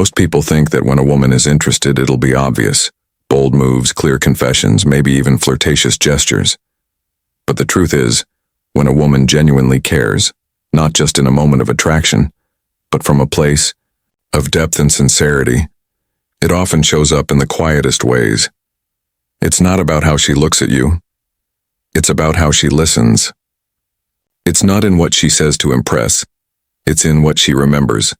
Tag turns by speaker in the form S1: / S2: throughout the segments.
S1: Most people think that when a woman is interested, it'll be obvious. Bold moves, clear confessions, maybe even flirtatious gestures. But the truth is, when a woman genuinely cares, not just in a moment of attraction, but from a place of depth and sincerity, it often shows up in the quietest ways. It's not about how she looks at you. It's about how she listens. It's not in what she says to impress. It's in what she remembers.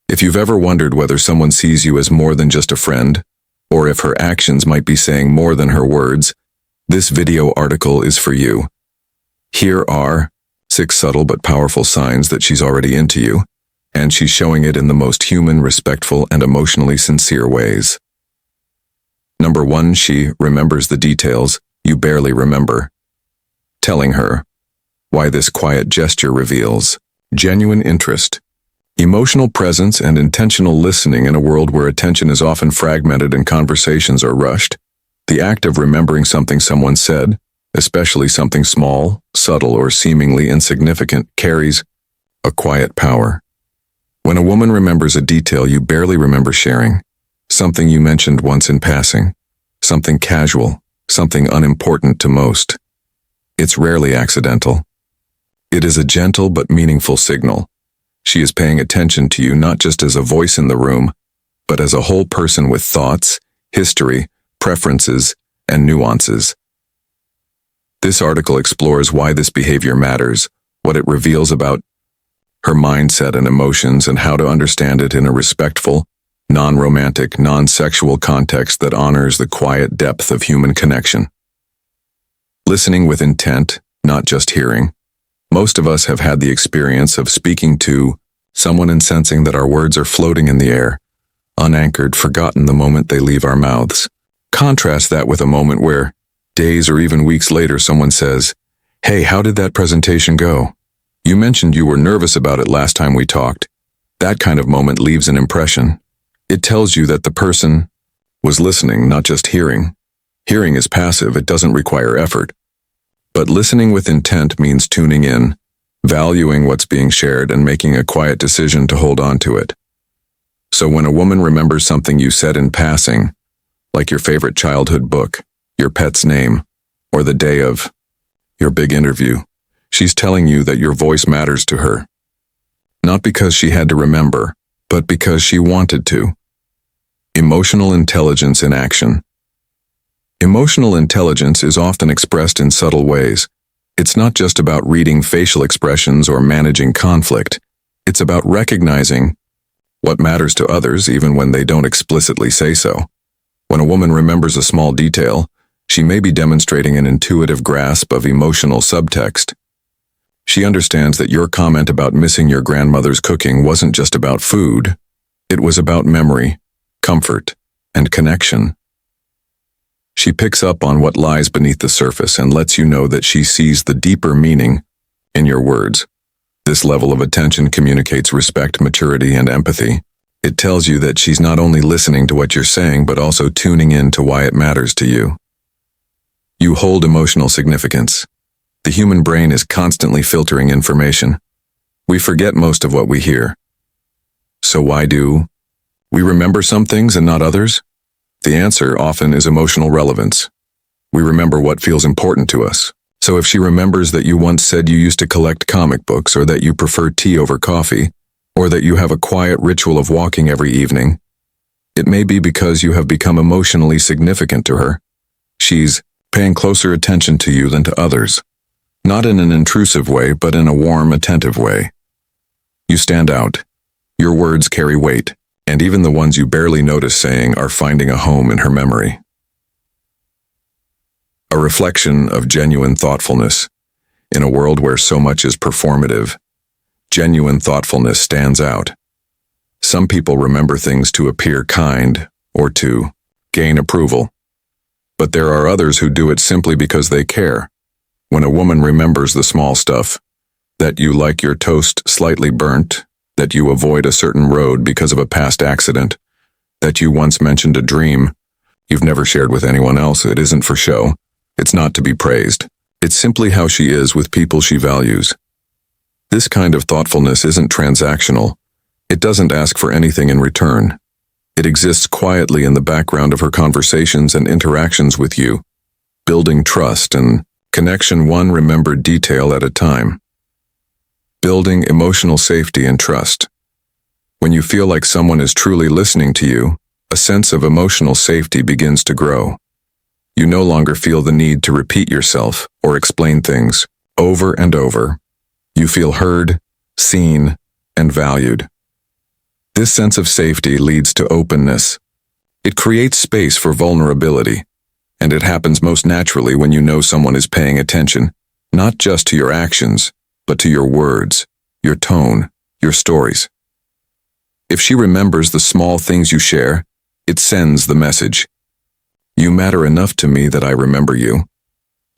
S1: If you've ever wondered whether someone sees you as more than just a friend, or if her actions might be saying more than her words, this video article is for you. Here are 6 subtle but powerful signs that she's already into you, and she's showing it in the most human, respectful, and emotionally sincere ways. Number 1, she remembers the details you barely remember. Telling her why this quiet gesture reveals genuine interest, emotional presence, and intentional listening in a world where attention is often fragmented and conversations are rushed. The act of remembering something someone said, especially something small, subtle, or seemingly insignificant, carries a quiet power. When a woman remembers a detail you barely remember sharing, something you mentioned once in passing, something casual, something unimportant to most, it's rarely accidental. It is a gentle but meaningful signal. She is paying attention to you not just as a voice in the room, but as a whole person with thoughts, history, preferences, and nuances. This article explores why this behavior matters, what it reveals about her mindset and emotions, and how to understand it in a respectful, non-romantic, non-sexual context that honors the quiet depth of human connection. Listening with intent, not just hearing. Most of us have had the experience of speaking to someone and sensing that our words are floating in the air, unanchored, forgotten the moment they leave our mouths. Contrast that with a moment where, days or even weeks later, someone says, "Hey, how did that presentation go? You mentioned you were nervous about it last time we talked." That kind of moment leaves an impression. It tells you that the person was listening, not just hearing. Hearing is passive, it doesn't require effort. But listening with intent means tuning in, valuing what's being shared, and making a quiet decision to hold on to it. So when a woman remembers something you said in passing, like your favorite childhood book, your pet's name, or the day of your big interview, she's telling you that your voice matters to her. Not because she had to remember, but because she wanted to. Emotional intelligence in action. Emotional intelligence is often expressed in subtle ways. It's not just about reading facial expressions or managing conflict. It's about recognizing what matters to others even when they don't explicitly say so. When a woman remembers a small detail, she may be demonstrating an intuitive grasp of emotional subtext. She understands that your comment about missing your grandmother's cooking wasn't just about food. It was about memory, comfort, and connection. She picks up on what lies beneath the surface and lets you know that she sees the deeper meaning in your words. This level of attention communicates respect, maturity, and empathy. It tells you that she's not only listening to what you're saying, but also tuning in to why it matters to you. You hold emotional significance. The human brain is constantly filtering information. We forget most of what we hear. So why do we remember some things and not others? The answer often is emotional relevance. We remember what feels important to us. So if she remembers that you once said you used to collect comic books, or that you prefer tea over coffee, or that you have a quiet ritual of walking every evening, it may be because you have become emotionally significant to her. She's paying closer attention to you than to others. Not in an intrusive way, but in a warm, attentive way. You stand out. Your words carry weight, and even the ones you barely notice saying are finding a home in her memory. A reflection of genuine thoughtfulness. In a world where so much is performative, genuine thoughtfulness stands out. Some people remember things to appear kind or to gain approval, but there are others who do it simply because they care. When a woman remembers the small stuff, that you like your toast slightly burnt, that you avoid a certain road because of a past accident, that you once mentioned a dream you've never shared with anyone else, it isn't for show. It's not to be praised. It's simply how she is with people she values. This kind of thoughtfulness isn't transactional. It doesn't ask for anything in return. It exists quietly in the background of her conversations and interactions with you, building trust and connection one remembered detail at a time. Building emotional safety and trust. When you feel like someone is truly listening to you, a sense of emotional safety begins to grow. You no longer feel the need to repeat yourself or explain things over and over. You feel heard, seen, and valued. This sense of safety leads to openness. It creates space for vulnerability, and it happens most naturally when you know someone is paying attention, not just to your actions, but to your words, your tone, your stories. If she remembers the small things you share, it sends the message. You matter enough to me that I remember you.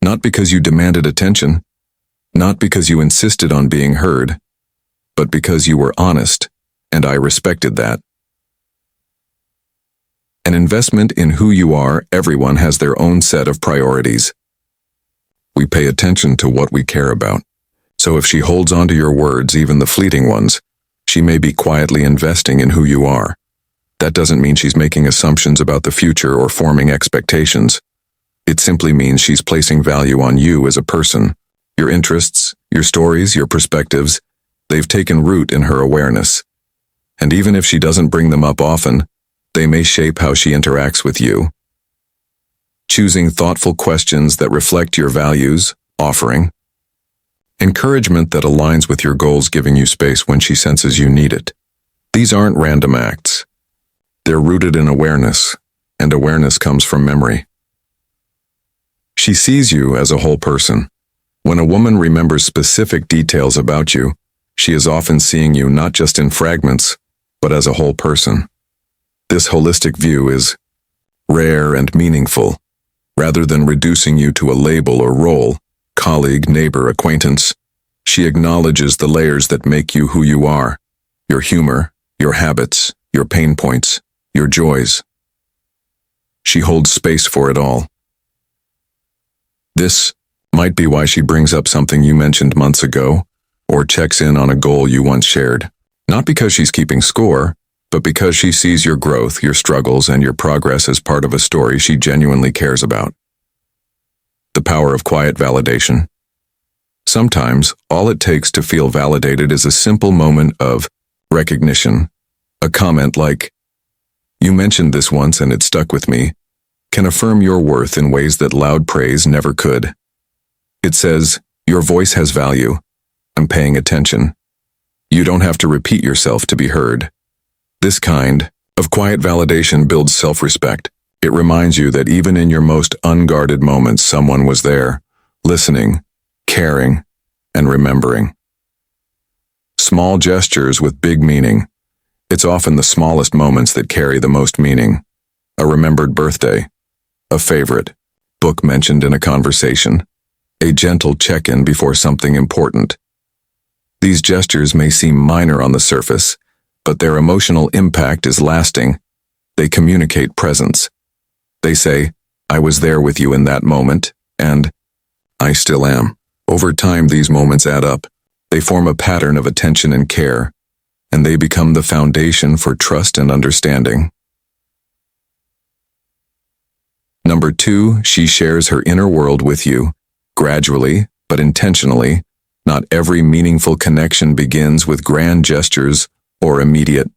S1: Not because you demanded attention, not because you insisted on being heard, but because you were honest, and I respected that. An investment in who you are. Everyone has their own set of priorities. We pay attention to what we care about. So if she holds on to your words, even the fleeting ones, she may be quietly investing in who you are. That doesn't mean she's making assumptions about the future or forming expectations. It simply means she's placing value on you as a person. Your interests, your stories, your perspectives, they've taken root in her awareness. And even if she doesn't bring them up often, they may shape how she interacts with you. Choosing thoughtful questions that reflect your values, offering encouragement that aligns with your goals, giving you space when she senses you need it. These aren't random acts. They're rooted in awareness, and awareness comes from memory. She sees you as a whole person. When a woman remembers specific details about you, she is often seeing you not just in fragments, but as a whole person. This holistic view is rare and meaningful, rather than reducing you to a label or role, colleague, neighbor, acquaintance. She acknowledges the layers that make you who you are, your humor, your habits, your pain points, your joys. She holds space for it all. This might be why she brings up something you mentioned months ago, or checks in on a goal you once shared. Not because she's keeping score, but because she sees your growth, your struggles, and your progress as part of a story she genuinely cares about. The power of quiet validation. Sometimes, all it takes to feel validated is a simple moment of recognition. A comment like, "You mentioned this once and it stuck with me," can affirm your worth in ways that loud praise never could. It says, "Your voice has value. I'm paying attention." You don't have to repeat yourself to be heard. This kind of quiet validation builds self-respect. It reminds you that even in your most unguarded moments, someone was there, listening, caring, and remembering. Small gestures with big meaning. It's often the smallest moments that carry the most meaning. A remembered birthday, a favorite, book mentioned in a conversation, a gentle check-in before something important. These gestures may seem minor on the surface, but their emotional impact is lasting. They communicate presence. They say, "I was there with you in that moment," and "I still am." Over time, these moments add up. They form a pattern of attention and care, and they become the foundation for trust and understanding. Number 2, she shares her inner world with you, gradually, but intentionally. Not every meaningful connection begins with grand gestures or immediate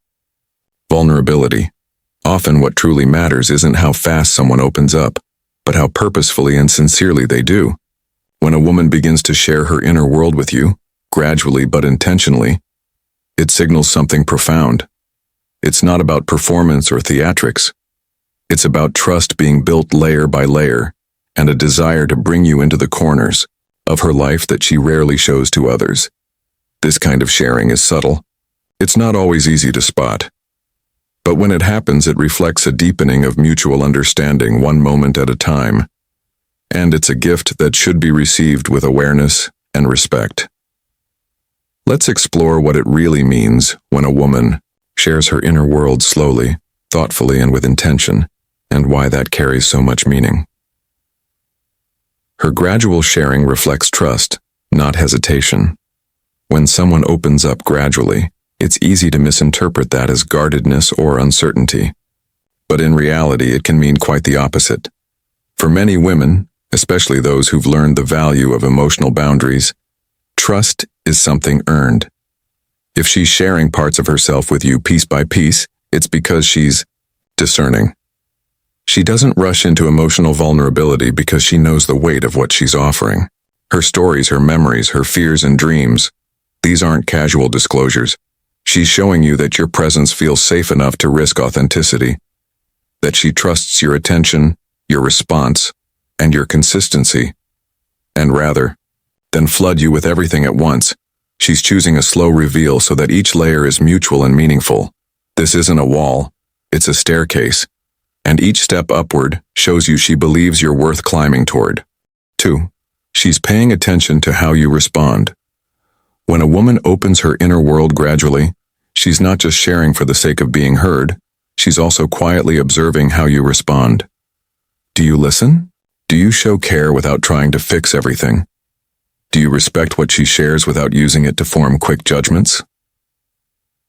S1: vulnerability. Often what truly matters isn't how fast someone opens up, but how purposefully and sincerely they do. When a woman begins to share her inner world with you, gradually but intentionally, it signals something profound. It's not about performance or theatrics. It's about trust being built layer by layer, and a desire to bring you into the corners of her life that she rarely shows to others. This kind of sharing is subtle. It's not always easy to spot. But when it happens, it reflects a deepening of mutual understanding, one moment at a time. And it's a gift that should be received with awareness and respect. Let's explore what it really means when a woman shares her inner world slowly, thoughtfully, and with intention, and why that carries so much meaning. Her gradual sharing reflects trust, not hesitation. When someone opens up gradually, it's easy to misinterpret that as guardedness or uncertainty. but in reality it can mean quite the opposite. For many women, especially those who've learned the value of emotional boundaries, trust is something earned. If she's sharing parts of herself with you piece by piece, it's because she's discerning. She doesn't rush into emotional vulnerability because she knows the weight of what she's offering. Her stories, her memories, her fears and dreams, these aren't casual disclosures. She's showing you that your presence feels safe enough to risk authenticity, that she trusts your attention, your response, and your consistency. And rather than flood you with everything at once, she's choosing a slow reveal so that each layer is mutual and meaningful. This isn't a wall, it's a staircase, and each step upward shows you she believes you're worth climbing toward. 2. She's paying attention to how you respond. When a woman opens her inner world gradually, she's not just sharing for the sake of being heard, she's also quietly observing how you respond. Do you listen? Do you show care without trying to fix everything? Do you respect what she shares without using it to form quick judgments?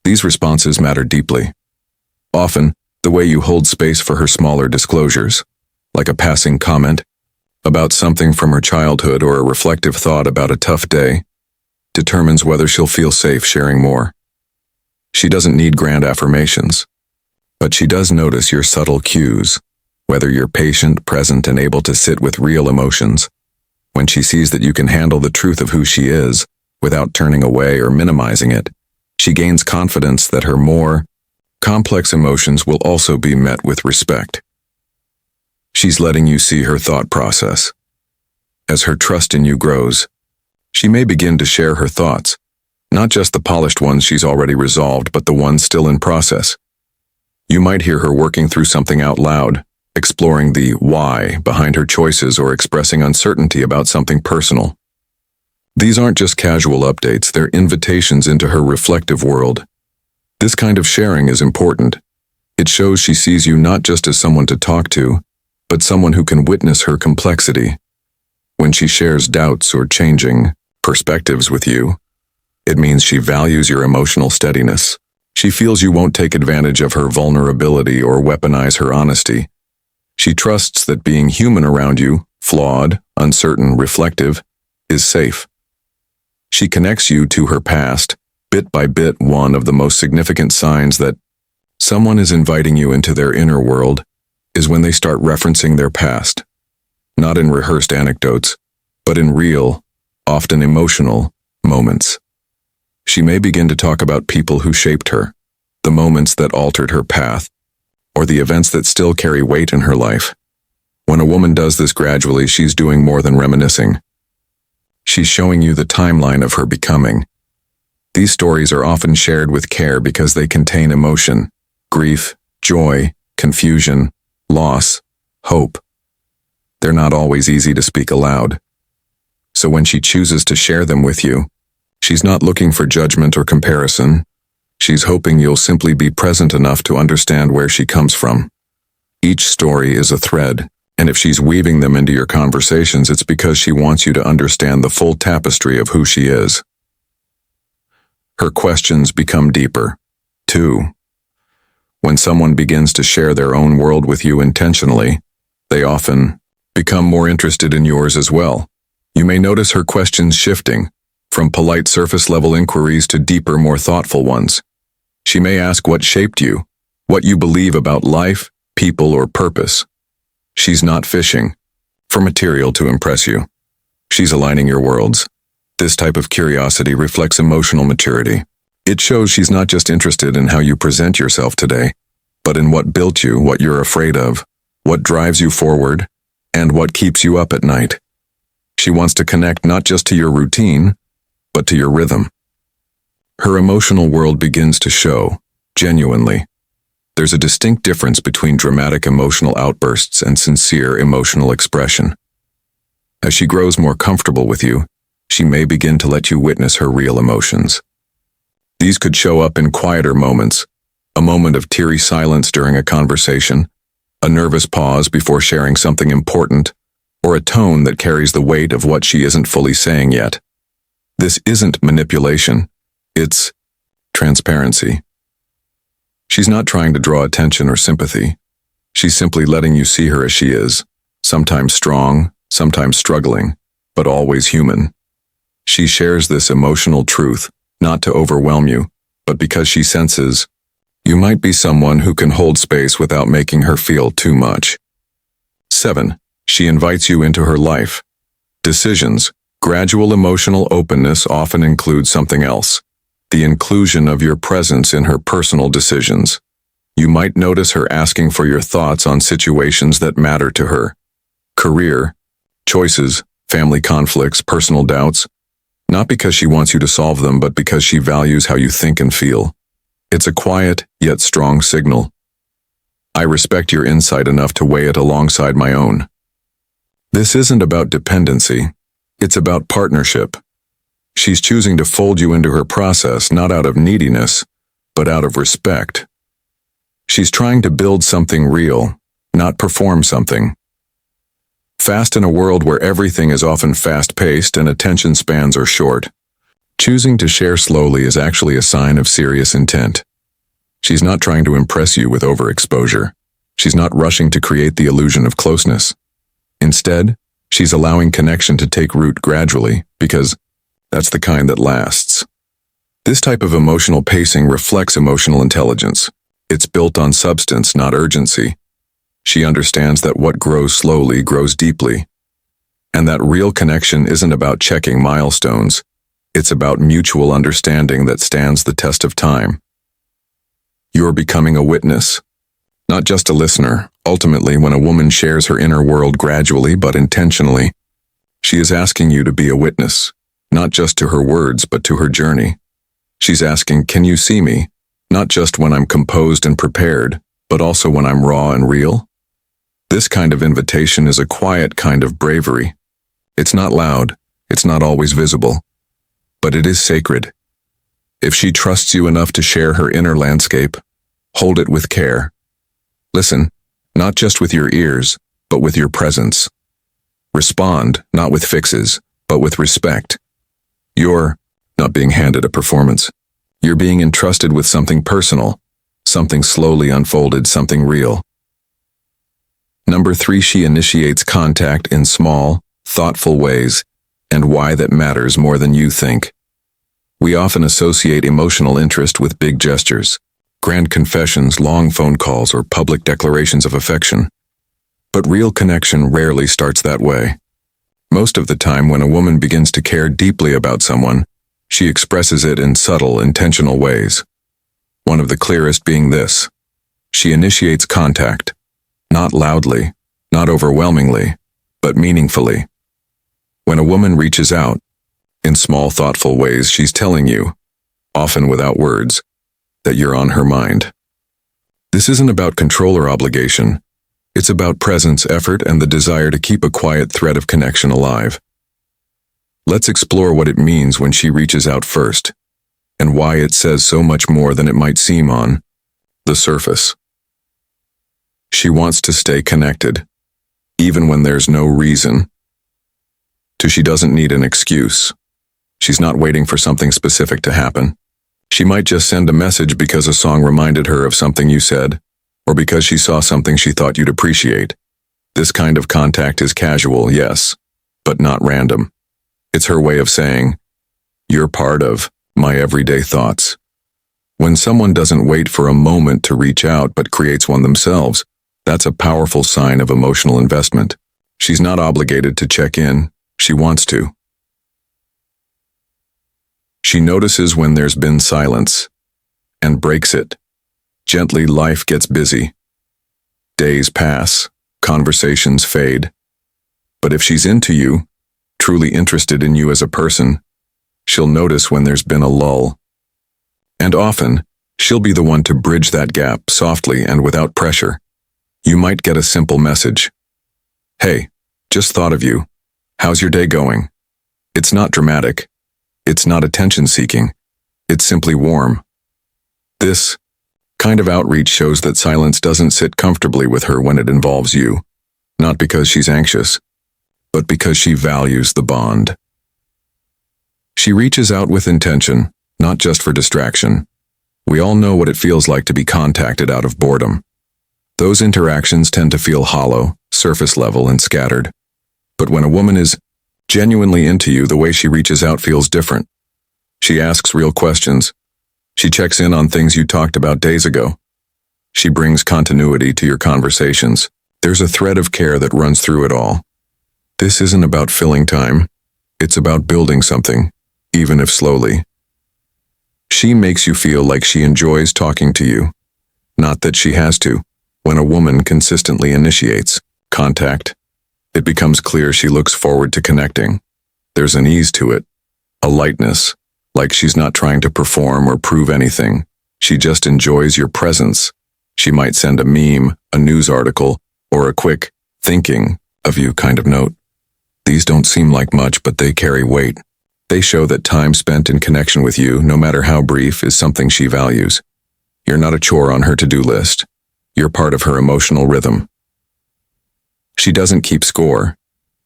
S1: These responses matter deeply. Often, the way you hold space for her smaller disclosures, like a passing comment about something from her childhood or a reflective thought about a tough day, determines whether she'll feel safe sharing more. She doesn't need grand affirmations, but she does notice your subtle cues, whether you're patient, present, and able to sit with real emotions. When she sees that you can handle the truth of who she is without turning away or minimizing it, she gains confidence that her more complex emotions will also be met with respect. She's letting you see her thought process. As her trust in you grows, she may begin to share her thoughts, not just the polished ones she's already resolved, but the ones still in process. You might hear her working through something out loud, exploring the why behind her choices or expressing uncertainty about something personal. These aren't just casual updates, they're invitations into her reflective world. This kind of sharing is important. It shows she sees you not just as someone to talk to, but someone who can witness her complexity. When she shares doubts or changing perspectives with you, it means she values your emotional steadiness. She feels you won't take advantage of her vulnerability or weaponize her honesty. She trusts that being human around you, flawed, uncertain, reflective, is safe. She connects you to her past, bit by bit. One of the most significant signs that someone is inviting you into their inner world is when they start referencing their past, not in rehearsed anecdotes, but in real, often emotional, moments. She may begin to talk about people who shaped her, the moments that altered her path, or the events that still carry weight in her life. When a woman does this gradually, she's doing more than reminiscing. She's showing you the timeline of her becoming. These stories are often shared with care because they contain emotion, grief, joy, confusion, loss, hope. They're not always easy to speak aloud. So when she chooses to share them with you, she's not looking for judgment or comparison. She's hoping you'll simply be present enough to understand where she comes from. Each story is a thread, and if she's weaving them into your conversations, it's because she wants you to understand the full tapestry of who she is. Her questions become deeper. 2. When someone begins to share their own world with you intentionally, they often become more interested in yours as well. You may notice her questions shifting, from polite surface-level inquiries to deeper, more thoughtful ones. She may ask what shaped you, what you believe about life, people, or purpose. She's not fishing for material to impress you. She's aligning your worlds. This type of curiosity reflects emotional maturity. It shows she's not just interested in how you present yourself today, but in what built you, what you're afraid of, what drives you forward, and what keeps you up at night. She wants to connect not just to your routine, but to your rhythm. Her emotional world begins to show, genuinely. There's a distinct difference between dramatic emotional outbursts and sincere emotional expression. As she grows more comfortable with you, she may begin to let you witness her real emotions. These could show up in quieter moments, a moment of teary silence during a conversation, a nervous pause before sharing something important, or a tone that carries the weight of what she isn't fully saying yet. This isn't manipulation, it's transparency. She's not trying to draw attention or sympathy. She's simply letting you see her as she is, sometimes strong, sometimes struggling, but always human. She shares this emotional truth, not to overwhelm you, but because she senses you might be someone who can hold space without making her feel too much. 7. She invites you into her life. Decisions. Gradual emotional openness often includes something else. The inclusion of your presence in her personal decisions. You might notice her asking for your thoughts on situations that matter to her. Career, choices, family conflicts, personal doubts. Not because she wants you to solve them, but because she values how you think and feel. It's a quiet, yet strong signal. I respect your insight enough to weigh it alongside my own. This isn't about dependency. It's about partnership. She's choosing to fold you into her process, not out of neediness, but out of respect. She's trying to build something real, not perform something. Fast in a world where everything is often fast-paced and attention spans are short, choosing to share slowly is actually a sign of serious intent. She's not trying to impress you with overexposure. She's not rushing to create the illusion of closeness. Instead, she's allowing connection to take root gradually, because that's the kind that lasts. This type of emotional pacing reflects emotional intelligence. It's built on substance, not urgency. She understands that what grows slowly grows deeply, and that real connection isn't about checking milestones. It's about mutual understanding that stands the test of time. You're becoming a witness, not just a listener. Ultimately, when a woman shares her inner world gradually but intentionally, she is asking you to be a witness, not just to her words but to her journey. She's asking, can you see me? Not just when I'm composed and prepared, but also when I'm raw and real? This kind of invitation is a quiet kind of bravery. It's not loud, it's not always visible, but it is sacred. If she trusts you enough to share her inner landscape, hold it with care. Listen, not just with your ears, but with your presence. Respond, not with fixes, but with respect. You're not being handed a performance. You're being entrusted with something personal, something slowly unfolded, something real. Number 3, she initiates contact in small, thoughtful ways, and why that matters more than you think. We often associate emotional interest with big gestures, grand confessions, long phone calls, or public declarations of affection. But real connection rarely starts that way. Most of the time, when a woman begins to care deeply about someone, she expresses it in subtle, intentional ways. One of the clearest being this: she initiates contact, not loudly, not overwhelmingly, but meaningfully. When a woman reaches out, in small, thoughtful ways, she's telling you, often without words, that you're on her mind. This isn't about control or obligation. It's about presence, effort, and the desire to keep a quiet thread of connection alive. Let's explore what it means when she reaches out first, and why it says so much more than it might seem on the surface. She wants to stay connected, even when there's no reason. She doesn't need an excuse. She's not waiting for something specific to happen. She might just send a message because a song reminded her of something you said, or because she saw something she thought you'd appreciate. This kind of contact is casual, yes, but not random. It's her way of saying, you're part of my everyday thoughts. When someone doesn't wait for a moment to reach out but creates one themselves, that's a powerful sign of emotional investment. She's not obligated to check in. She wants to. She notices when there's been silence and breaks it. Gently, life gets busy. Days pass, conversations fade. But if she's into you, truly interested in you as a person, she'll notice when there's been a lull. And often, she'll be the one to bridge that gap softly and without pressure. You might get a simple message. Hey, just thought of you. How's your day going? It's not dramatic. It's not attention-seeking. It's simply warm. This kind of outreach shows that silence doesn't sit comfortably with her when it involves you, not because she's anxious, but because she values the bond. She reaches out with intention, not just for distraction. We all know what it feels like to be contacted out of boredom. Those interactions tend to feel hollow, surface level, and scattered. But when a woman is genuinely into you, the way she reaches out feels different. She asks real questions. She checks in on things you talked about days ago. She brings continuity to your conversations. There's a thread of care that runs through it all. This isn't about filling time. It's about building something, even if slowly. She makes you feel like she enjoys talking to you, not that she has to. When a woman consistently initiates contact, it becomes clear she looks forward to connecting. There's an ease to it, a lightness, like she's not trying to perform or prove anything. She just enjoys your presence. She might send a meme, a news article, or a quick thinking of you kind of note. These don't seem like much, but they carry weight. They show that time spent in connection with you, no matter how brief, is something she values. You're not a chore on her to-do list. You're part of her emotional rhythm. She doesn't keep score.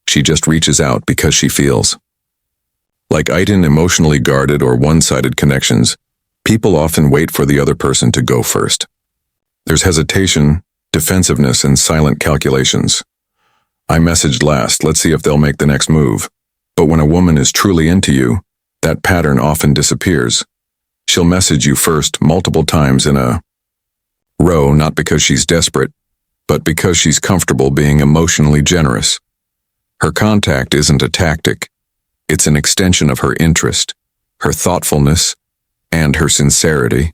S1: She just reaches out because she feels. Like in emotionally guarded or one-sided connections, people often wait for the other person to go first. There's hesitation, defensiveness, and silent calculations. I messaged last, let's see if they'll make the next move. But when a woman is truly into you, that pattern often disappears. She'll message you first multiple times in a row, not because she's desperate, but because she's comfortable being emotionally generous. Her contact isn't a tactic. It's an extension of her interest, her thoughtfulness, and her sincerity.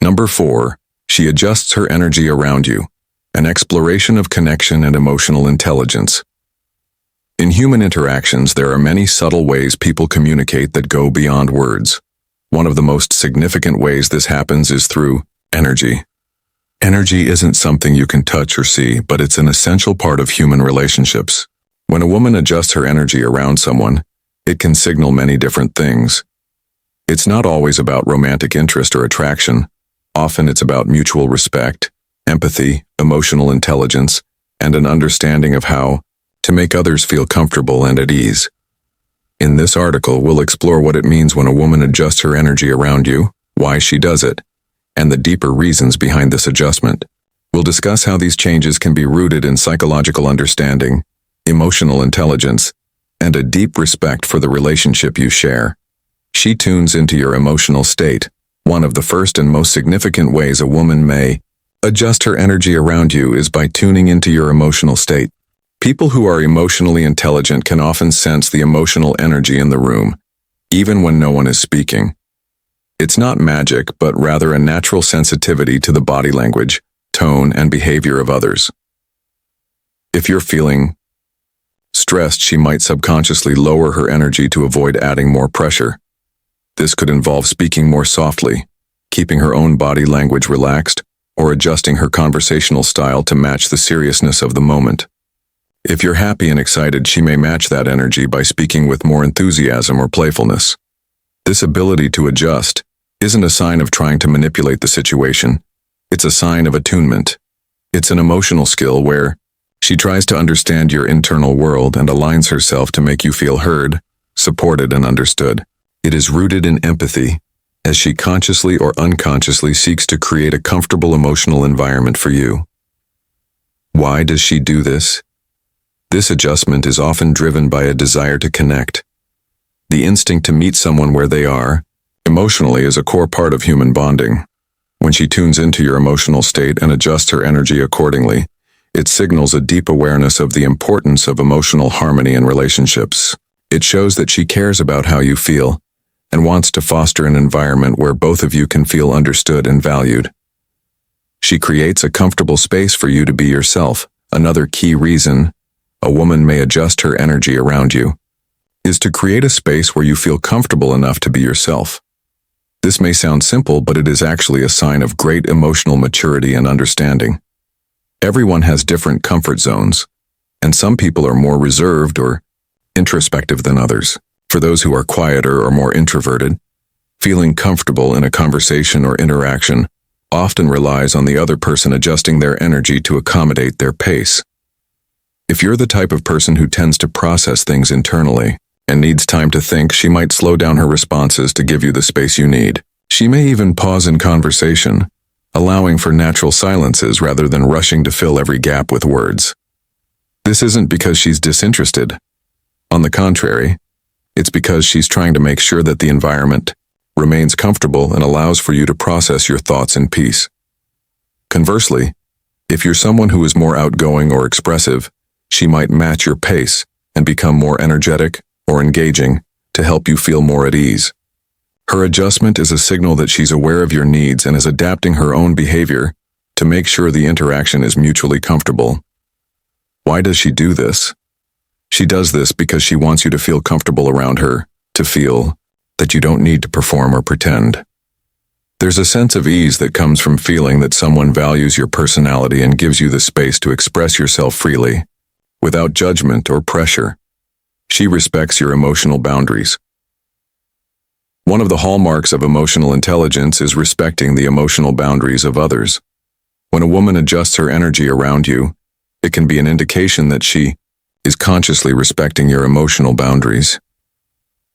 S1: Number 4, she adjusts her energy around you, an exploration of connection and emotional intelligence. In human interactions, there are many subtle ways people communicate that go beyond words. One of the most significant ways this happens is through energy. Energy isn't something you can touch or see, but it's an essential part of human relationships. When a woman adjusts her energy around someone, it can signal many different things. It's not always about romantic interest or attraction. Often it's about mutual respect, empathy, emotional intelligence, and an understanding of how to make others feel comfortable and at ease. In this article, we'll explore what it means when a woman adjusts her energy around you, why she does it, and the deeper reasons behind this adjustment. We'll discuss how these changes can be rooted in psychological understanding, emotional intelligence, and a deep respect for the relationship you share. She tunes into your emotional state. One of the first and most significant ways a woman may adjust her energy around you is by tuning into your emotional state. People who are emotionally intelligent can often sense the emotional energy in the room, even when no one is speaking. It's not magic, but rather a natural sensitivity to the body language, tone, and behavior of others. If you're feeling stressed, she might subconsciously lower her energy to avoid adding more pressure. This could involve speaking more softly, keeping her own body language relaxed, or adjusting her conversational style to match the seriousness of the moment. If you're happy and excited, she may match that energy by speaking with more enthusiasm or playfulness. This ability to adjust isn't a sign of trying to manipulate the situation. It's a sign of attunement. It's an emotional skill where she tries to understand your internal world and aligns herself to make you feel heard, supported, and understood. It is rooted in empathy, as she consciously or unconsciously seeks to create a comfortable emotional environment for you. Why does she do this? This adjustment is often driven by a desire to connect. The instinct to meet someone where they are, emotionally, is a core part of human bonding. When she tunes into your emotional state and adjusts her energy accordingly, it signals a deep awareness of the importance of emotional harmony in relationships. It shows that she cares about how you feel and wants to foster an environment where both of you can feel understood and valued. She creates a comfortable space for you to be yourself. Another key reason a woman may adjust her energy around you is to create a space where you feel comfortable enough to be yourself. This may sound simple, but it is actually a sign of great emotional maturity and understanding. Everyone has different comfort zones, and some people are more reserved or introspective than others. For those who are quieter or more introverted, feeling comfortable in a conversation or interaction often relies on the other person adjusting their energy to accommodate their pace. If you're the type of person who tends to process things internally and needs time to think, she might slow down her responses to give you the space you need. She may even pause in conversation, allowing for natural silences rather than rushing to fill every gap with words. This isn't because she's disinterested. On the contrary, it's because she's trying to make sure that the environment remains comfortable and allows for you to process your thoughts in peace. Conversely, if you're someone who is more outgoing or expressive, she might match your pace and become more energetic or engaging to help you feel more at ease. Her adjustment is a signal that she's aware of your needs and is adapting her own behavior to make sure the interaction is mutually comfortable. Why does she do this? She does this because she wants you to feel comfortable around her, to feel that you don't need to perform or pretend. There's a sense of ease that comes from feeling that someone values your personality and gives you the space to express yourself freely, without judgment or pressure. She respects your emotional boundaries. One of the hallmarks of emotional intelligence is respecting the emotional boundaries of others. When a woman adjusts her energy around you, it can be an indication that she is consciously respecting your emotional boundaries.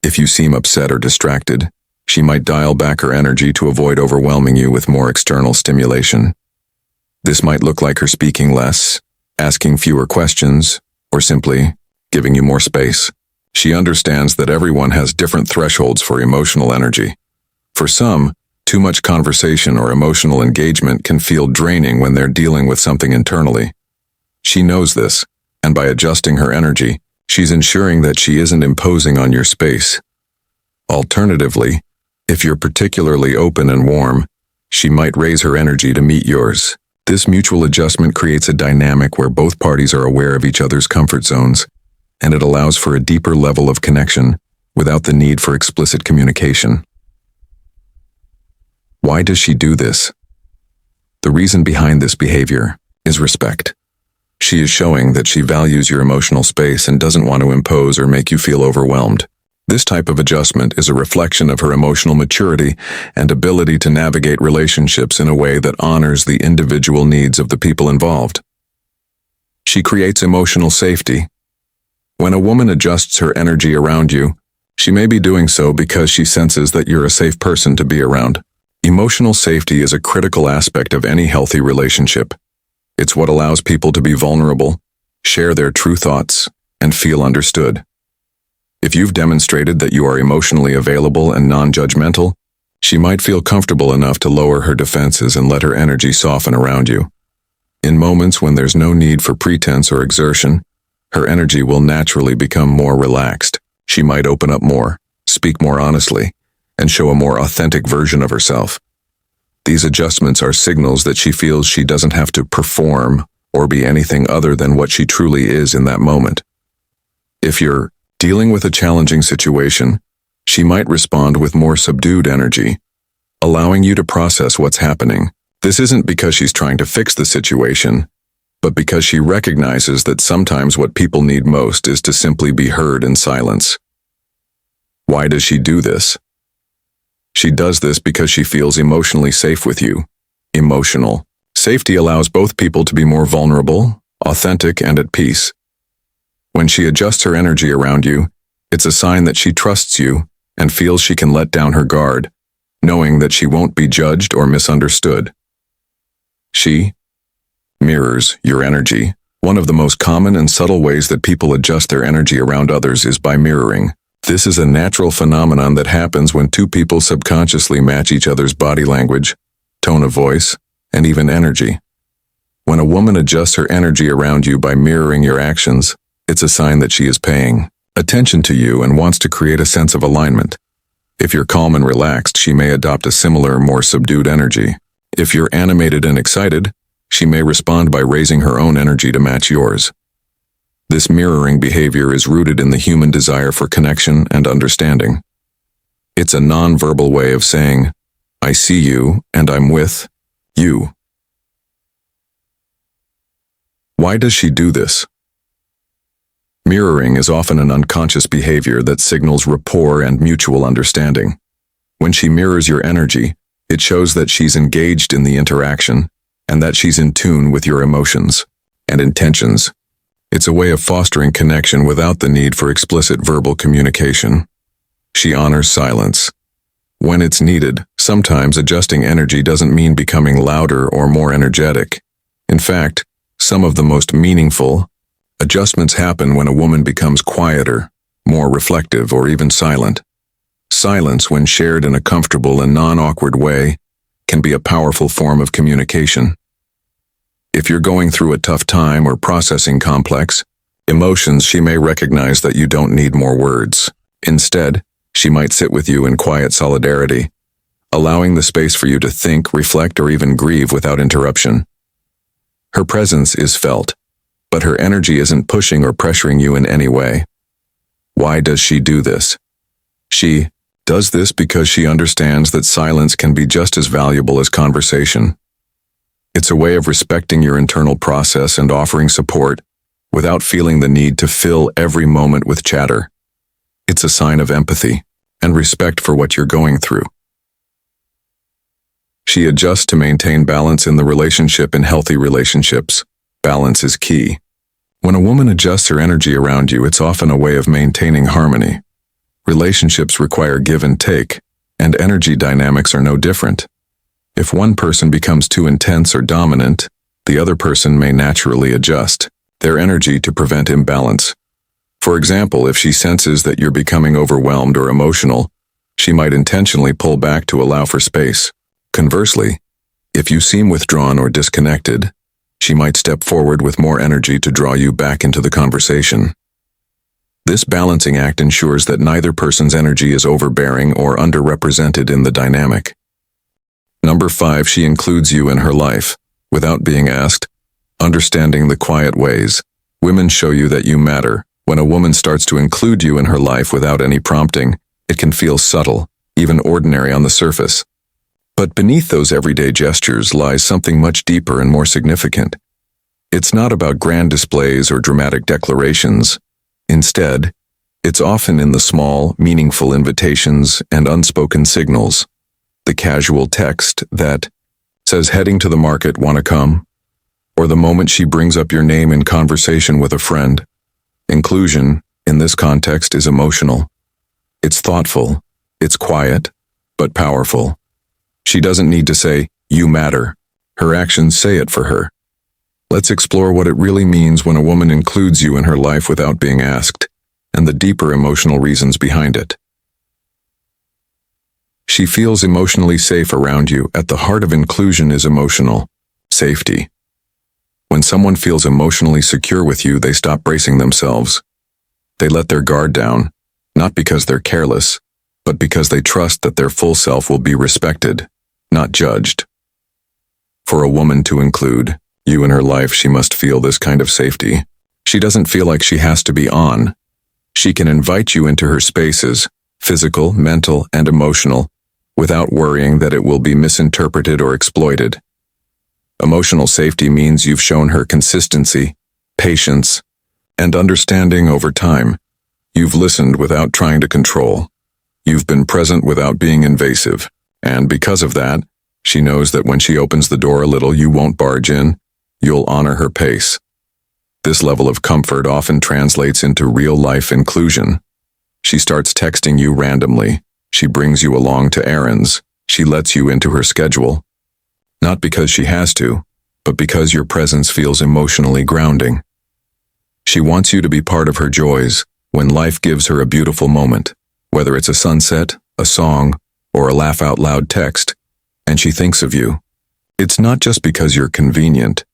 S1: If you seem upset or distracted, she might dial back her energy to avoid overwhelming you with more external stimulation. This might look like her speaking less, asking fewer questions, or simply giving you more space. She understands that everyone has different thresholds for emotional energy. For some, too much conversation or emotional engagement can feel draining when they're dealing with something internally. She knows this, and by adjusting her energy, she's ensuring that she isn't imposing on your space. Alternatively, if you're particularly open and warm, she might raise her energy to meet yours. This mutual adjustment creates a dynamic where both parties are aware of each other's comfort zones, and it allows for a deeper level of connection without the need for explicit communication. Why does she do this? The reason behind this behavior is respect. She is showing that she values your emotional space and doesn't want to impose or make you feel overwhelmed. This type of adjustment is a reflection of her emotional maturity and ability to navigate relationships in a way that honors the individual needs of the people involved. She creates emotional safety. When a woman adjusts her energy around you, she may be doing so because she senses that you're a safe person to be around. Emotional safety is a critical aspect of any healthy relationship. It's what allows people to be vulnerable, share their true thoughts, and feel understood. If you've demonstrated that you are emotionally available and non-judgmental, she might feel comfortable enough to lower her defenses and let her energy soften around you. In moments when there's no need for pretense or exertion, her energy will naturally become more relaxed. She might open up more, speak more honestly, and show a more authentic version of herself. These adjustments are signals that she feels she doesn't have to perform or be anything other than what she truly is in that moment. If you're dealing with a challenging situation, she might respond with more subdued energy, allowing you to process what's happening. This isn't because she's trying to fix the situation, but because she recognizes that sometimes what people need most is to simply be heard in silence. Why does she do this? She does this because she feels emotionally safe with you. Emotional safety allows both people to be more vulnerable, authentic, and at peace. When she adjusts her energy around you, it's a sign that she trusts you and feels she can let down her guard, knowing that she won't be judged or misunderstood. She mirrors your energy. One of the most common and subtle ways that people adjust their energy around others is by mirroring. This is a natural phenomenon that happens when two people subconsciously match each other's body language, tone of voice, and even energy. When a woman adjusts her energy around you by mirroring your actions, it's a sign that she is paying attention to you and wants to create a sense of alignment. If you're calm and relaxed, she may adopt a similar, more subdued energy. If you're animated and excited, she may respond by raising her own energy to match yours. This mirroring behavior is rooted in the human desire for connection and understanding. It's a non-verbal way of saying, "I see you and I'm with you." Why does she do this? Mirroring is often an unconscious behavior that signals rapport and mutual understanding. When she mirrors your energy, it shows that she's engaged in the interaction and that she's in tune with your emotions and intentions. It's a way of fostering connection without the need for explicit verbal communication. She honors silence. When it's needed, Sometimes adjusting energy doesn't mean becoming louder or more energetic. In fact, some of the most meaningful adjustments happen when a woman becomes quieter, more reflective, or even silent. Silence, when shared in a comfortable and non-awkward way, can be a powerful form of communication. If you're going through a tough time or processing complex emotions, she may recognize that you don't need more words. Instead, she might sit with you in quiet solidarity, allowing the space for you to think, reflect, or even grieve without interruption. Her presence is felt, but her energy isn't pushing or pressuring you in any way. Why does she do this? She does this because she understands that silence can be just as valuable as conversation. It's a way of respecting your internal process and offering support without feeling the need to fill every moment with chatter. It's a sign of empathy and respect for what you're going through. She adjusts to maintain balance in the relationship. In healthy relationships, balance is key. When a woman adjusts her energy around you, it's often a way of maintaining harmony. Relationships require give and take, and energy dynamics are no different. If one person becomes too intense or dominant, the other person may naturally adjust their energy to prevent imbalance. For example, if she senses that you're becoming overwhelmed or emotional, she might intentionally pull back to allow for space. Conversely, if you seem withdrawn or disconnected, she might step forward with more energy to draw you back into the conversation. This balancing act ensures that neither person's energy is overbearing or underrepresented in the dynamic. Number 5, she includes you in her life without being asked. Understanding the quiet ways women show you that you matter. When a woman starts to include you in her life without any prompting, it can feel subtle, even ordinary on the surface. But beneath those everyday gestures lies something much deeper and more significant. It's not about grand displays or dramatic declarations. Instead, it's often in the small, meaningful invitations and unspoken signals. The casual text that says, "Heading to the market, wanna come?" Or the moment she brings up your name in conversation with a friend. Inclusion, in this context, is emotional. It's thoughtful, it's quiet, but powerful. She doesn't need to say, "You matter." Her actions say it for her. Let's explore what it really means when a woman includes you in her life without being asked, and the deeper emotional reasons behind it. She feels emotionally safe around you. At the heart of inclusion is emotional safety. When someone feels emotionally secure with you, they stop bracing themselves. They let their guard down, not because they're careless, but because they trust that their full self will be respected, not judged. For a woman to include you in her life, she must feel this kind of safety. She doesn't feel like she has to be on. She can invite you into her spaces, physical, mental, and emotional, without worrying that it will be misinterpreted or exploited. Emotional safety means you've shown her consistency, patience, and understanding over time. You've listened without trying to control. You've been present without being invasive. And because of that, she knows that when she opens the door a little, you won't barge in. You'll honor her pace. This level of comfort often translates into real-life inclusion. She starts texting you randomly. She brings you along to errands. She lets you into her schedule. Not because she has to, but because your presence feels emotionally grounding. She wants you to be part of her joys when life gives her a beautiful moment, whether it's a sunset, a song, or a laugh-out-loud text, and she thinks of you. It's not just because you're convenient.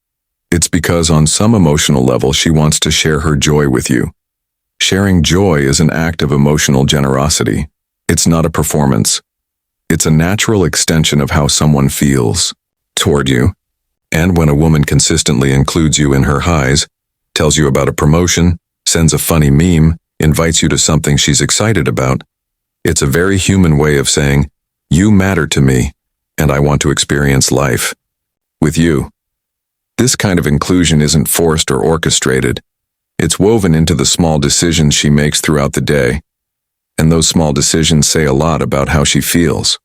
S1: It's because on some emotional level she wants to share her joy with you. Sharing joy is an act of emotional generosity. It's not a performance. It's a natural extension of how someone feels toward you. And when a woman consistently includes you in her highs, tells you about a promotion, sends a funny meme, invites you to something she's excited about, it's a very human way of saying, "You matter to me, and I want to experience life with you." This kind of inclusion isn't forced or orchestrated. It's woven into the small decisions she makes throughout the day, and those small decisions say a lot about how she feels.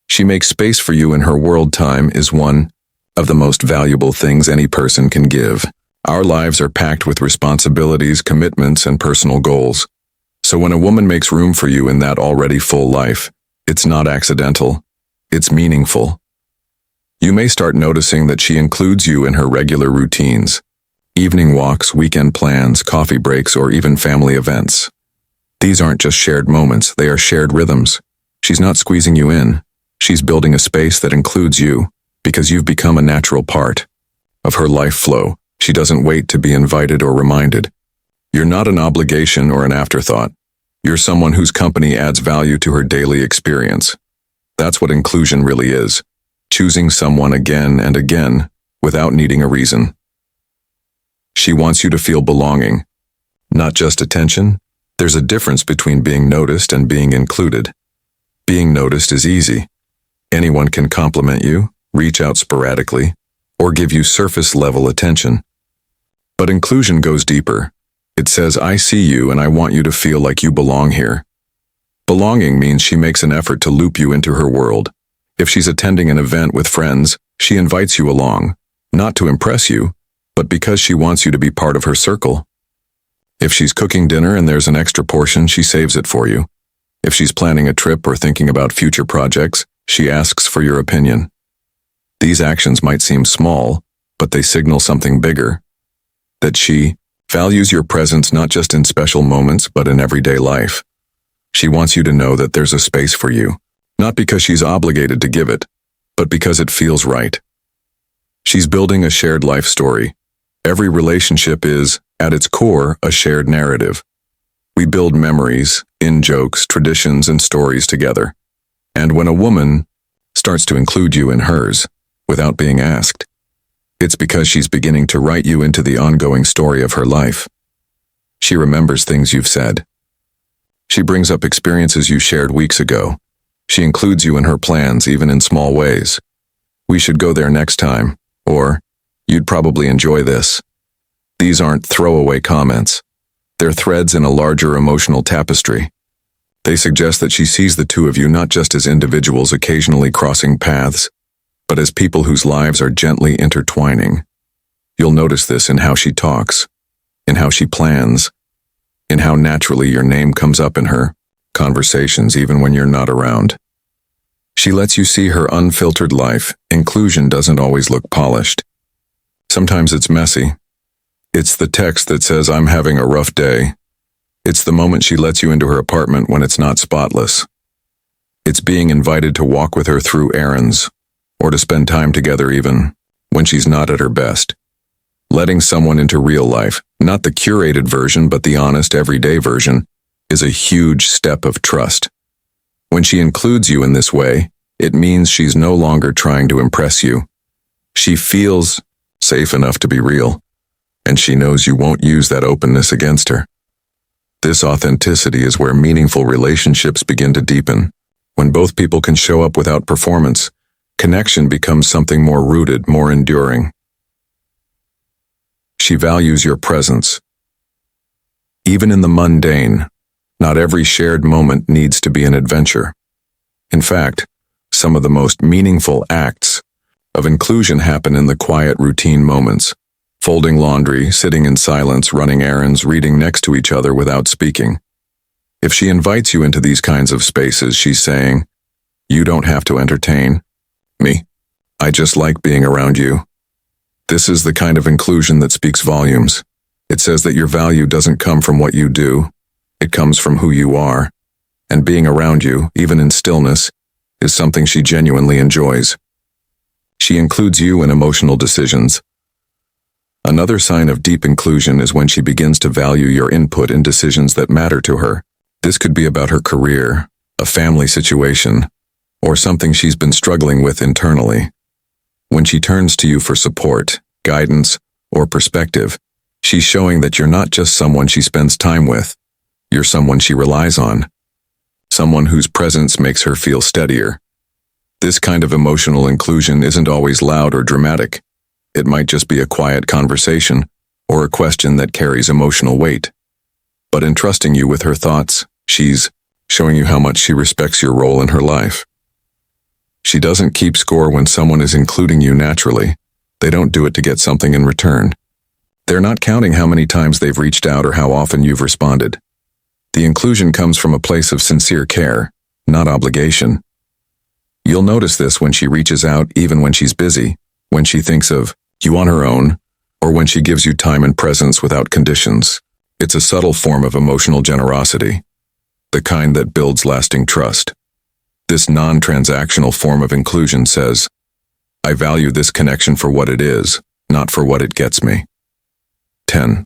S1: She makes space for you in her world. Time is one of the most valuable things any person can give. Our lives are packed with responsibilities, commitments, and personal goals. So when a woman makes room for you in that already full life, It's not accidental. It's meaningful. You may start noticing that she includes you in her regular routines. Evening walks, weekend plans, coffee breaks, or even family events. These aren't just shared moments, they are shared rhythms. She's not squeezing you in. She's building a space that includes you, because you've become a natural part of her life flow. She doesn't wait to be invited or reminded. You're not an obligation or an afterthought. You're someone whose company adds value to her daily experience. That's what inclusion really is. Choosing someone again and again without needing a reason. She wants you to feel belonging, not just attention. There's a difference between being noticed and being included. Being noticed is easy. Anyone can compliment you, reach out sporadically, or give you surface-level attention. But inclusion goes deeper. It says, I see you and I want you to feel like you belong here. Belonging means she makes an effort to loop you into her world. If she's attending an event with friends, she invites you along, not to impress you, but because she wants you to be part of her circle. If she's cooking dinner and there's an extra portion, she saves it for you. If she's planning a trip or thinking about future projects, she asks for your opinion. These actions might seem small, but they signal something bigger. That she values your presence not just in special moments, but in everyday life. She wants you to know that there's a space for you, not because she's obligated to give it, but because it feels right. She's building a shared life story. Every relationship is, at its core, a shared narrative. We build memories, in-jokes, traditions, and stories together. And when a woman starts to include you in hers, without being asked, it's because she's beginning to write you into the ongoing story of her life. She remembers things you've said. She brings up experiences you shared weeks ago. She includes you in her plans, even in small ways. We should go there next time, or you'd probably enjoy this. These aren't throwaway comments. They're threads in a larger emotional tapestry. They suggest that she sees the two of you not just as individuals occasionally crossing paths, but as people whose lives are gently intertwining. You'll notice this in how she talks, in how she plans, in how naturally your name comes up in her conversations even when you're not around. She lets you see her unfiltered life. Inclusion doesn't always look polished. Sometimes it's messy. It's the text that says, I'm having a rough day. It's the moment she lets you into her apartment when it's not spotless. It's being invited to walk with her through errands, or to spend time together even when she's not at her best. Letting someone into real life, not the curated version but the honest, everyday version, is a huge step of trust. When she includes you in this way, it means she's no longer trying to impress you. She feels safe enough to be real, and she knows you won't use that openness against her. This authenticity is where meaningful relationships begin to deepen. When both people can show up without performance, connection becomes something more rooted, more enduring. She values your presence. Even in the mundane, not every shared moment needs to be an adventure. In fact, some of the most meaningful acts of inclusion happen in the quiet routine moments. Folding laundry, sitting in silence, running errands, reading next to each other without speaking. If she invites you into these kinds of spaces, she's saying, you don't have to entertain me. I just like being around you. This is the kind of inclusion that speaks volumes. It says that your value doesn't come from what you do. It comes from who you are. And being around you, even in stillness, is something she genuinely enjoys. She includes you in emotional decisions. Another sign of deep inclusion is when she begins to value your input in decisions that matter to her. This could be about her career, a family situation, or something she's been struggling with internally. When she turns to you for support, guidance, or perspective, she's showing that you're not just someone she spends time with. You're someone she relies on. Someone whose presence makes her feel steadier. This kind of emotional inclusion isn't always loud or dramatic. It might just be a quiet conversation, or a question that carries emotional weight. But in trusting you with her thoughts, she's showing you how much she respects your role in her life. She doesn't keep score when someone is including you naturally. They don't do it to get something in return. They're not counting how many times they've reached out or how often you've responded. The inclusion comes from a place of sincere care, not obligation. You'll notice this when she reaches out even when she's busy, when she thinks of you on her own, or when she gives you time and presence without conditions. It's a subtle form of emotional generosity, the kind that builds lasting trust. This non-transactional form of inclusion says, I value this connection for what it is, not for what it gets me. 10.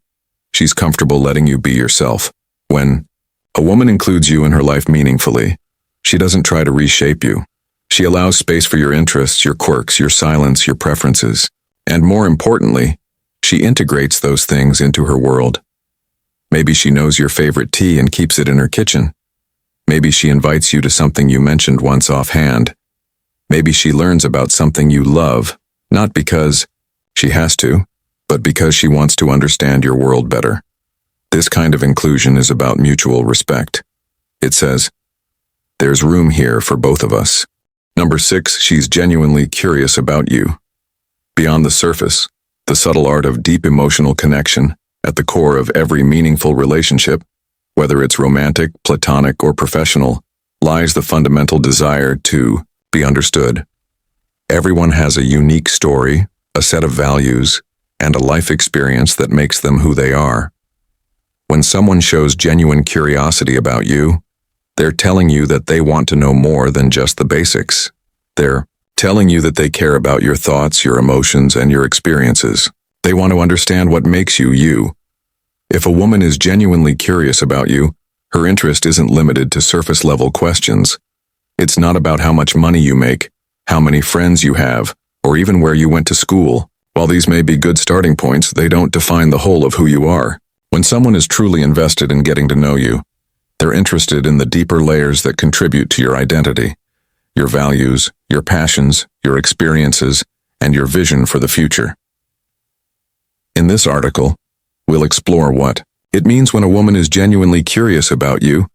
S1: She's comfortable letting you be yourself. When a woman includes you in her life meaningfully, she doesn't try to reshape you. She allows space for your interests, your quirks, your silence, your preferences. And more importantly, she integrates those things into her world. Maybe she knows your favorite tea and keeps it in her kitchen. Maybe she invites you to something you mentioned once offhand. Maybe she learns about something you love, not because she has to, but because she wants to understand your world better. This kind of inclusion is about mutual respect. It says, there's room here for both of us. Number 6, she's genuinely curious about you. Beyond the surface, the subtle art of deep emotional connection, at the core of every meaningful relationship, whether it's romantic, platonic, or professional, lies the fundamental desire to be understood. Everyone has a unique story, a set of values, and a life experience that makes them who they are. When someone shows genuine curiosity about you, they're telling you that they want to know more than just the basics. They're telling you that they care about your thoughts, your emotions, and your experiences. They want to understand what makes you you. If a woman is genuinely curious about you, her interest isn't limited to surface-level questions. It's not about how much money you make, how many friends you have, or even where you went to school. While these may be good starting points, they don't define the whole of who you are. When someone is truly invested in getting to know you, they're interested in the deeper layers that contribute to your identity, your values, your passions, your experiences, and your vision for the future. In this article, we'll explore what it means when a woman is genuinely curious about you,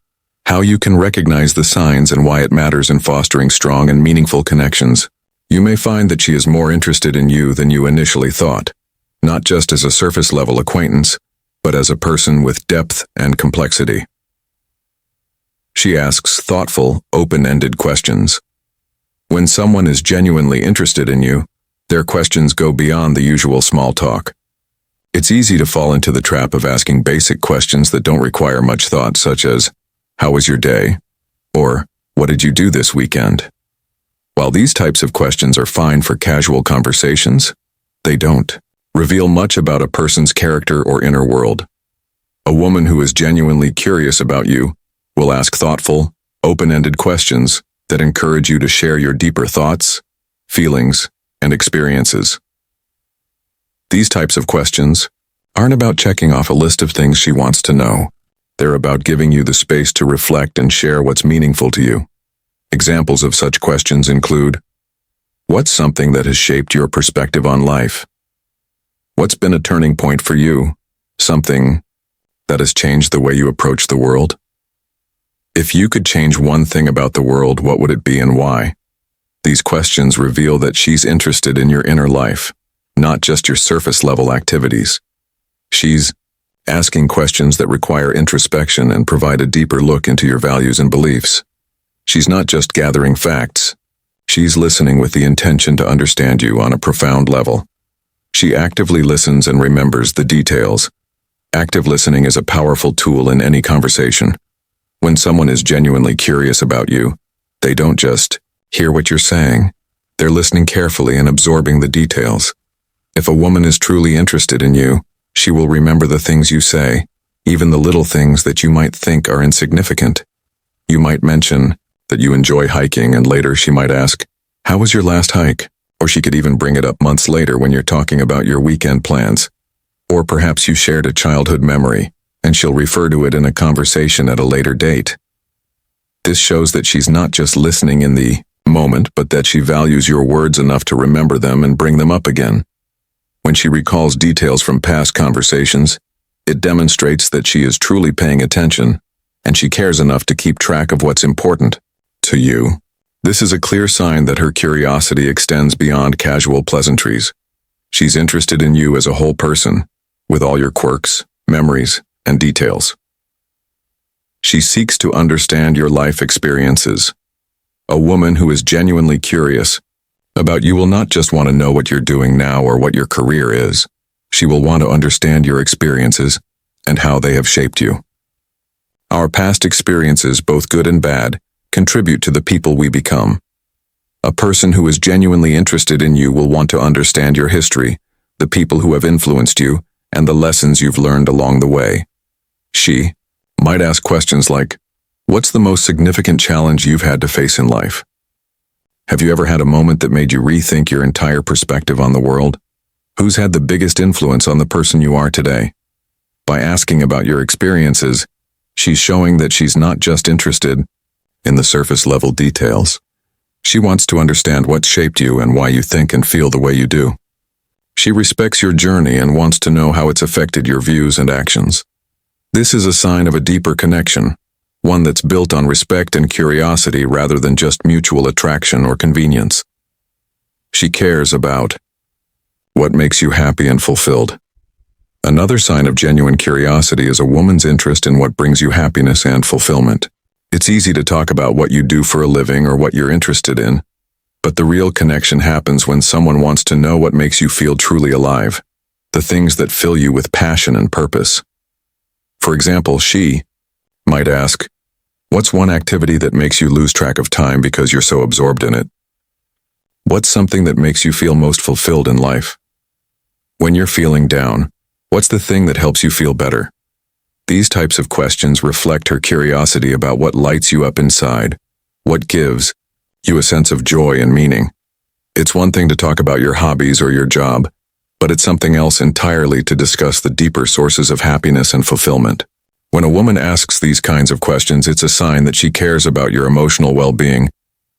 S1: how you can recognize the signs and why it matters in fostering strong and meaningful connections. You may find that she is more interested in you than you initially thought, not just as a surface-level acquaintance, but as a person with depth and complexity. She asks thoughtful, open-ended questions. When someone is genuinely interested in you, their questions go beyond the usual small talk. It's easy to fall into the trap of asking basic questions that don't require much thought, such as, "How was your day?" or "What did you do this weekend?" While these types of questions are fine for casual conversations, they don't reveal much about a person's character or inner world. A woman who is genuinely curious about you will ask thoughtful, open-ended questions that encourage you to share your deeper thoughts, feelings, and experiences. These types of questions aren't about checking off a list of things she wants to know. They're about giving you the space to reflect and share what's meaningful to you. Examples of such questions include, what's something that has shaped your perspective on life? What's been a turning point for you? Something that has changed the way you approach the world? If you could change one thing about the world, what would it be and why? These questions reveal that she's interested in your inner life, not just your surface-level activities. She's asking questions that require introspection and provide a deeper look into your values and beliefs. She's not just gathering facts. She's listening with the intention to understand you on a profound level. She actively listens and remembers the details. Active listening is a powerful tool in any conversation. When someone is genuinely curious about you, they don't just hear what you're saying. They're listening carefully and absorbing the details. If a woman is truly interested in you, she will remember the things you say, even the little things that you might think are insignificant. You might mention that you enjoy hiking, and later she might ask, "How was your last hike?" Or she could even bring it up months later when you're talking about your weekend plans. Or perhaps you shared a childhood memory, and she'll refer to it in a conversation at a later date. This shows that she's not just listening in the moment, but that she values your words enough to remember them and bring them up again. When she recalls details from past conversations, it demonstrates that she is truly paying attention, and she cares enough to keep track of what's important to you. This is a clear sign that her curiosity extends beyond casual pleasantries. She's interested in you as a whole person, with all your quirks, memories, and details. She seeks to understand your life experiences. A woman who is genuinely curious about you will not just want to know what you're doing now or what your career is. She will want to understand your experiences and how they have shaped you. Our past experiences, both good and bad, contribute to the people we become. A person who is genuinely interested in you will want to understand your history, the people who have influenced you, and the lessons you've learned along the way. She might ask questions like, "What's the most significant challenge you've had to face in life? Have you ever had a moment that made you rethink your entire perspective on the world? Who's had the biggest influence on the person you are today?" By asking about your experiences, she's showing that she's not just interested in the surface-level details. She wants to understand what shaped you and why you think and feel the way you do. She respects your journey and wants to know how it's affected your views and actions. This is a sign of a deeper connection, one that's built on respect and curiosity rather than just mutual attraction or convenience. She cares about what makes you happy and fulfilled. Another sign of genuine curiosity is a woman's interest in what brings you happiness and fulfillment. It's easy to talk about what you do for a living or what you're interested in, but the real connection happens when someone wants to know what makes you feel truly alive, the things that fill you with passion and purpose. For example, she might ask, "What's one activity that makes you lose track of time because you're so absorbed in it? What's something that makes you feel most fulfilled in life? When you're feeling down, what's the thing that helps you feel better?" These types of questions reflect her curiosity about what lights you up inside, what gives you a sense of joy and meaning. It's one thing to talk about your hobbies or your job, but it's something else entirely to discuss the deeper sources of happiness and fulfillment. When a woman asks these kinds of questions, it's a sign that she cares about your emotional well-being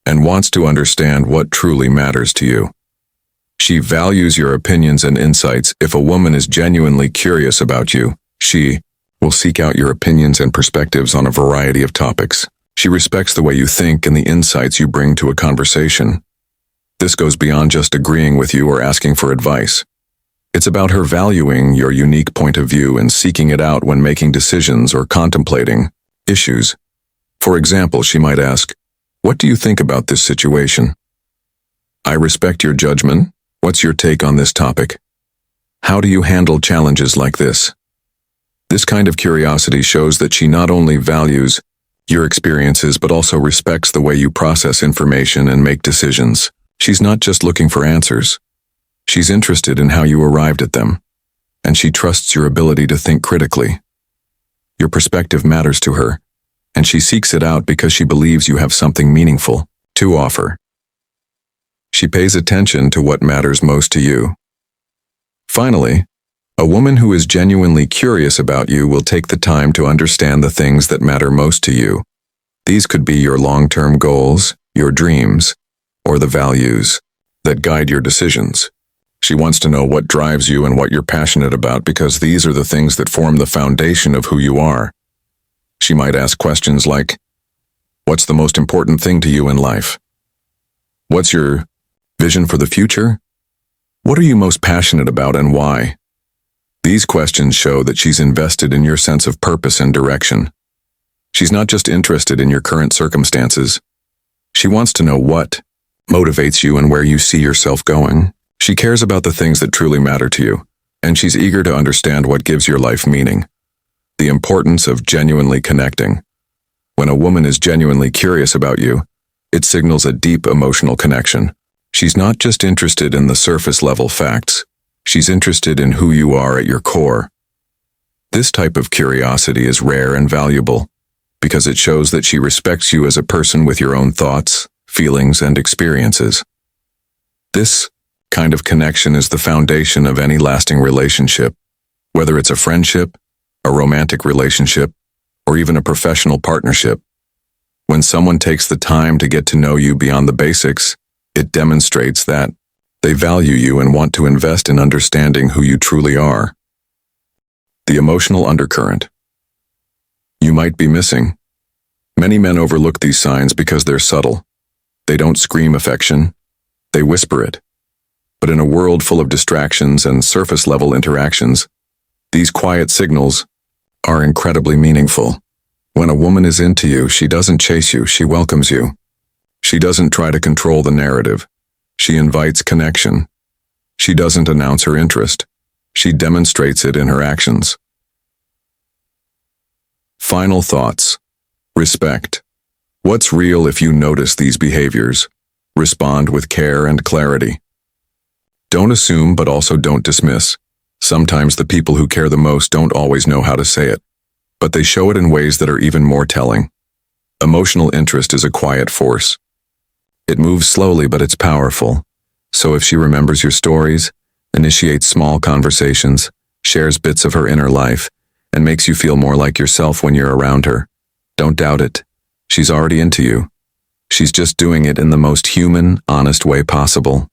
S1: and wants to understand what truly matters to you. She values your opinions and insights. If a woman is genuinely curious about you, she will seek out your opinions and perspectives on a variety of topics. She respects the way you think and the insights you bring to a conversation. This goes beyond just agreeing with you or asking for advice. It's about her valuing your unique point of view and seeking it out when making decisions or contemplating issues. For example, she might ask, "What do you think about this situation? I respect your judgment. What's your take on this topic? How do you handle challenges like this?" This kind of curiosity shows that she not only values your experiences but also respects the way you process information and make decisions. She's not just looking for answers. She's interested in how you arrived at them, and she trusts your ability to think critically. Your perspective matters to her, and she seeks it out because she believes you have something meaningful to offer. She pays attention to what matters most to you. Finally, a woman who is genuinely curious about you will take the time to understand the things that matter most to you. These could be your long-term goals, your dreams, or the values that guide your decisions. She wants to know what drives you and what you're passionate about because these are the things that form the foundation of who you are. She might ask questions like, "What's the most important thing to you in life? What's your vision for the future? What are you most passionate about and why?" These questions show that she's invested in your sense of purpose and direction. She's not just interested in your current circumstances. She wants to know what motivates you and where you see yourself going. She cares about the things that truly matter to you, and she's eager to understand what gives your life meaning. The importance of genuinely connecting. When a woman is genuinely curious about you, it signals a deep emotional connection. She's not just interested in the surface-level facts. She's interested in who you are at your core. This type of curiosity is rare and valuable because it shows that she respects you as a person with your own thoughts, feelings, and experiences. This kind of connection is the foundation of any lasting relationship, whether it's a friendship, a romantic relationship, or even a professional partnership. When someone takes the time to get to know you beyond the basics, it demonstrates that they value you and want to invest in understanding who you truly are. The emotional undercurrent. You might be missing. Many men overlook these signs because they're subtle. They don't scream affection, they whisper it. But in a world full of distractions and surface-level interactions, these quiet signals are incredibly meaningful. When a woman is into you, she doesn't chase you, she welcomes you. She doesn't try to control the narrative. She invites connection. She doesn't announce her interest. She demonstrates it in her actions. Final thoughts. Respect. What's real if you notice these behaviors? Respond with care and clarity. Don't assume, but also don't dismiss. Sometimes the people who care the most don't always know how to say it, but they show it in ways that are even more telling. Emotional interest is a quiet force. It moves slowly, but it's powerful. So if she remembers your stories, initiates small conversations, shares bits of her inner life, and makes you feel more like yourself when you're around her, don't doubt it. She's already into you. She's just doing it in the most human, honest way possible.